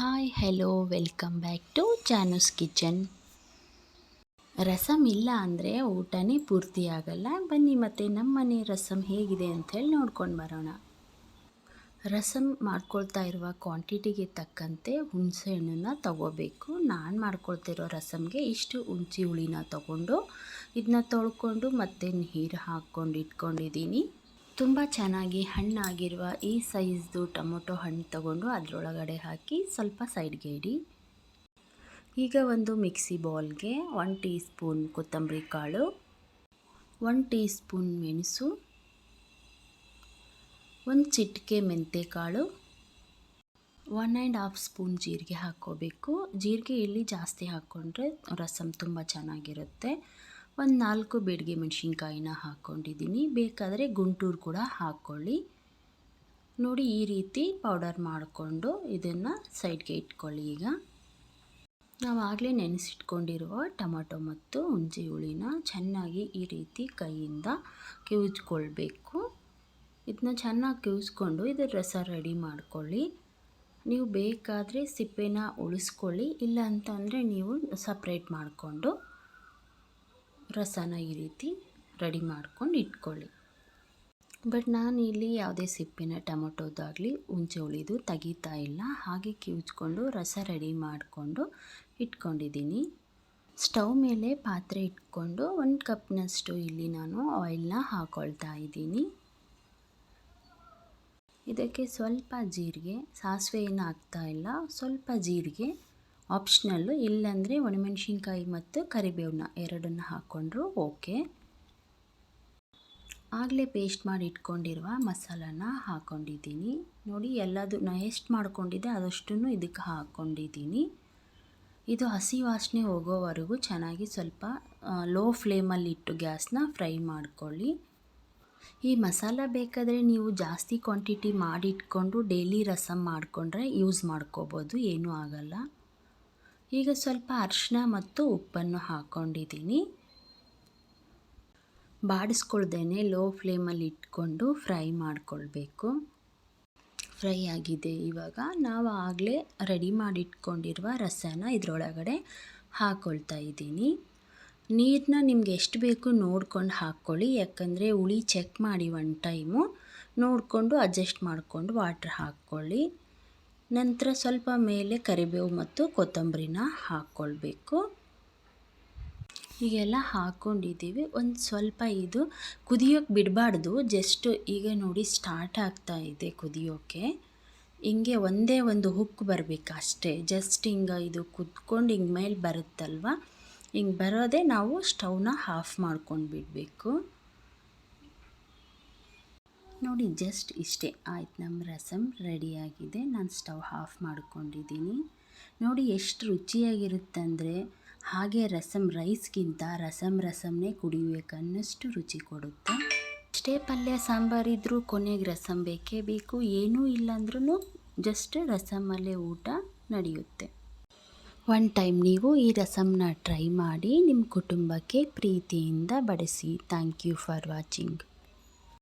Hi hello welcome back to Janu's kitchen. Rasam ಇಲ್ಲ ಅಂದರೆ ಊಟನೇ ಪೂರ್ತಿ ಆಗಲ್ಲ. ಬನ್ನಿ ಮತ್ತು ನಮ್ಮ ಮನೆ ರಸಮ್ ಹೇಗಿದೆ ಅಂಥೇಳಿ ನೋಡ್ಕೊಂಡು ಬರೋಣ. ರಸಮ್ ಮಾಡ್ಕೊಳ್ತಾ ಇರುವ ಕ್ವಾಂಟಿಟಿಗೆ ತಕ್ಕಂತೆ ಹುಣಸೆ ಹಣ್ಣನ್ನು ತಗೋಬೇಕು. ನಾನು ಮಾಡ್ಕೊಳ್ತಿರೋ ರಸಮ್ಗೆ ಇಷ್ಟು ಹುಣಸೆ ಹುಳಿನ ತಗೊಂಡು ಇದನ್ನ ತೊಳ್ಕೊಂಡು ಮತ್ತು ನೀರು ಹಾಕ್ಕೊಂಡು ಇಟ್ಕೊಂಡಿದ್ದೀನಿ. ತುಂಬ ಚೆನ್ನಾಗಿ ಹಣ್ಣಾಗಿರುವ ಈ ಸೈಜ್ದು ಟೊಮೊಟೊ ಹಣ್ಣು ತಗೊಂಡು ಅದರೊಳಗಡೆ ಹಾಕಿ ಸ್ವಲ್ಪ ಸೈಡ್ಗೆ ಇಡಿ. ಈಗ ಒಂದು ಮಿಕ್ಸಿ ಬೌಲ್ಗೆ 1 ಟೀ ಸ್ಪೂನ್ ಕೊತ್ತಂಬರಿ ಕಾಳು, 1 ಟೀ ಸ್ಪೂನ್ ಮೆಣಸು, 1 ಚಿಟಿಕೆ ಮೆಂತ್ಯ ಕಾಳು, 1 1/2 ಸ್ಪೂನ್ ಜೀರಿಗೆ ಹಾಕ್ಕೋಬೇಕು. ಜೀರಿಗೆ ಇಲ್ಲಿ ಜಾಸ್ತಿ ಹಾಕ್ಕೊಂಡ್ರೆ ರಸಮ್ ತುಂಬ ಚೆನ್ನಾಗಿರುತ್ತೆ. ಒಂದು 4 ಬೇಡಿಗೆ ಮೆಣಸಿನ್ಕಾಯಿನ ಹಾಕ್ಕೊಂಡಿದ್ದೀನಿ. ಬೇಕಾದರೆ ಗುಂಟೂರು ಕೂಡ ಹಾಕ್ಕೊಳ್ಳಿ. ನೋಡಿ, ಈ ರೀತಿ ಪೌಡರ್ ಮಾಡಿಕೊಂಡು ಇದನ್ನು ಸೈಡ್ಗೆ ಇಟ್ಕೊಳ್ಳಿ. ಈಗ ನಾವು ಆಗಲೇ ನೆನೆಸಿಟ್ಕೊಂಡಿರುವ ಟೊಮೊಟೊ ಮತ್ತು ಹುಣಸೆ ಹುಳಿನ ಚೆನ್ನಾಗಿ ಈ ರೀತಿ ಕೈಯಿಂದ ಕಿವುಚ್ಕೊಳ್ಬೇಕು. ಇದನ್ನ ಚೆನ್ನಾಗಿ ಕಿವುಚ್ಕೊಂಡು ಇದರ ರಸ ರೆಡಿ ಮಾಡ್ಕೊಳ್ಳಿ. ನೀವು ಬೇಕಾದರೆ ಸಿಪ್ಪೆನ ಉಳಿಸ್ಕೊಳ್ಳಿ, ಇಲ್ಲ ಅಂತಂದರೆ ನೀವು ಸಪ್ರೇಟ್ ಮಾಡಿಕೊಂಡು ರಸನ ಈ ರೀತಿ ರೆಡಿ ಮಾಡ್ಕೊಂಡು ಇಟ್ಕೊಳ್ಳಿ. ಬಟ್ ನಾನು ಇಲ್ಲಿ ಯಾವುದೇ ಸಿಪ್ಪಿನ ಟೊಮೊಟೊದಾಗಲಿ ಹುಣಸೆ ಹುಳಿದು ತೆಗಿತಾ ಇಲ್ಲ. ಹಾಗೆ ಕಿವುಚ್ಕೊಂಡು ರಸ ರೆಡಿ ಮಾಡಿಕೊಂಡು ಇಟ್ಕೊಂಡಿದ್ದೀನಿ. ಸ್ಟವ್ ಮೇಲೆ ಪಾತ್ರೆ ಇಟ್ಕೊಂಡು 1 ಕಪ್ನಷ್ಟು ಇಲ್ಲಿ ನಾನು ಆಯಿಲ್ನ ಹಾಕ್ಕೊಳ್ತಾ ಇದ್ದೀನಿ. ಇದಕ್ಕೆ ಸ್ವಲ್ಪ ಜೀರಿಗೆ, ಸಾಸಿವೆ ಏನು ಹಾಕ್ತಾ ಇಲ್ಲ, ಸ್ವಲ್ಪ ಜೀರಿಗೆ ಆಪ್ಷನಲ್ಲು. ಇಲ್ಲಾಂದರೆ ಒಣಮೆಣಸಿನ್ಕಾಯಿ ಮತ್ತು ಕರಿಬೇವನ್ನ ಎರಡನ್ನು ಹಾಕ್ಕೊಂಡ್ರು ಓಕೆ. ಆಗಲೇ ಪೇಸ್ಟ್ ಮಾಡಿ ಇಟ್ಕೊಂಡಿರುವ ಮಸಾಲಾನ ಹಾಕ್ಕೊಂಡಿದ್ದೀನಿ. ನೋಡಿ, ಎಲ್ಲದು ನಾನು ಎಷ್ಟು ಮಾಡ್ಕೊಂಡಿದ್ದೆ ಅದಷ್ಟನ್ನು ಇದಕ್ಕೆ ಹಾಕ್ಕೊಂಡಿದ್ದೀನಿ. ಇದು ಹಸಿ ವಾಸನೆ ಹೋಗೋವರೆಗೂ ಚೆನ್ನಾಗಿ ಸ್ವಲ್ಪ ಲೋ ಫ್ಲೇಮಲ್ಲಿಟ್ಟು ಗ್ಯಾಸ್ನ ಫ್ರೈ ಮಾಡ್ಕೊಳ್ಳಿ. ಈ ಮಸಾಲ ಬೇಕಾದರೆ ನೀವು ಜಾಸ್ತಿ ಕ್ವಾಂಟಿಟಿ ಮಾಡಿಟ್ಕೊಂಡು ಡೈಲಿ ರಸಮ್ ಮಾಡಿಕೊಂಡ್ರೆ ಯೂಸ್ ಮಾಡ್ಕೋಬೋದು, ಏನೂ ಆಗಲ್ಲ. ಈಗ ಸ್ವಲ್ಪ ಅರಿಶಿನ ಮತ್ತು ಉಪ್ಪನ್ನು ಹಾಕ್ಕೊಂಡಿದ್ದೀನಿ. ಬಾಡಿಸ್ಕೊಳ್ದೇನೆ ಲೋ ಫ್ಲೇಮಲ್ಲಿ ಇಟ್ಕೊಂಡು ಫ್ರೈ ಮಾಡಿಕೊಳ್ಬೇಕು. ಫ್ರೈ ಆಗಿದೆ. ಇವಾಗ ನಾವು ಆಗಲೇ ರೆಡಿ ಮಾಡಿಟ್ಕೊಂಡಿರುವ ರಸನ ಇದರೊಳಗಡೆ ಹಾಕ್ಕೊಳ್ತಾ ಇದ್ದೀನಿ. ನೀರನ್ನ ನಿಮ್ಗೆ ಎಷ್ಟು ಬೇಕು ನೋಡ್ಕೊಂಡು ಹಾಕ್ಕೊಳ್ಳಿ, ಯಾಕಂದರೆ ಹುಳಿ ಚೆಕ್ ಮಾಡಿ 1 ಟೈಮು ನೋಡಿಕೊಂಡು ಅಡ್ಜಸ್ಟ್ ಮಾಡಿಕೊಂಡು ವಾಟ್ರ್ ಹಾಕ್ಕೊಳ್ಳಿ. ನಂತರ ಸ್ವಲ್ಪ ಮೇಲೆ ಕರಿಬೇವು ಮತ್ತು ಕೊತ್ತಂಬರಿನ ಹಾಕ್ಕೊಳ್ಬೇಕು. ಹೀಗೆಲ್ಲ ಹಾಕ್ಕೊಂಡಿದ್ದೀವಿ. ಒಂದು ಸ್ವಲ್ಪ ಇದು ಕುದಿಯೋಕ್ಕೆ ಬಿಡಬಾರ್ದು. ಜಸ್ಟ್ ಈಗ ನೋಡಿ ಸ್ಟಾರ್ಟ್ ಆಗ್ತಾ ಇದೆ ಕುದಿಯೋಕ್ಕೆ. ಹಿಂಗೆ ಒಂದೇ ಒಂದು ಹುಕ್ ಬರಬೇಕು ಅಷ್ಟೇ. ಜಸ್ಟ್ ಹಿಂಗೆ ಇದು ಕುದ್ಕೊಂಡು ಹಿಂಗೆ ಮೇಲೆ ಬರುತ್ತಲ್ವ, ಹಿಂಗೆ ಬರೋದೇ ನಾವು ಸ್ಟವ್ನ ಆಫ್ ಮಾಡ್ಕೊಂಡು ಬಿಡಬೇಕು. ನೋಡಿ, ಜಸ್ಟ್ ಇಷ್ಟೇ ಆಯ್ತು, ನಮ್ಮ ರಸಮ್ ರೆಡಿಯಾಗಿದೆ. ನಾನು ಸ್ಟವ್ ಆಫ್ ಮಾಡ್ಕೊಂಡಿದ್ದೀನಿ. ನೋಡಿ ಎಷ್ಟು ರುಚಿಯಾಗಿರುತ್ತಂದರೆ, ಹಾಗೆ ರಸಮ್ ರೈಸ್ಗಿಂತ ರಸಮ್ನೇ ಕುಡಿಬೇಕನ್ನಷ್ಟು ರುಚಿ ಕೊಡುತ್ತೆ. ಅಷ್ಟೇ ಪಲ್ಯ ಸಾಂಬಾರಿದ್ರೂ ಕೊನೆಗೆ ರಸಮ್ ಬೇಕೇ ಬೇಕು. ಏನೂ ಇಲ್ಲಾಂದ್ರೂ ಜಸ್ಟ್ ರಸಮಲ್ಲೇ ಊಟ ನಡೆಯುತ್ತೆ. 1 ಟೈಮ್ ನೀವು ಈ ರಸಮ್ನ ಟ್ರೈ ಮಾಡಿ ನಿಮ್ಮ ಕುಟುಂಬಕ್ಕೆ ಪ್ರೀತಿಯಿಂದ ಬಡಿಸಿ. Thank you for watching.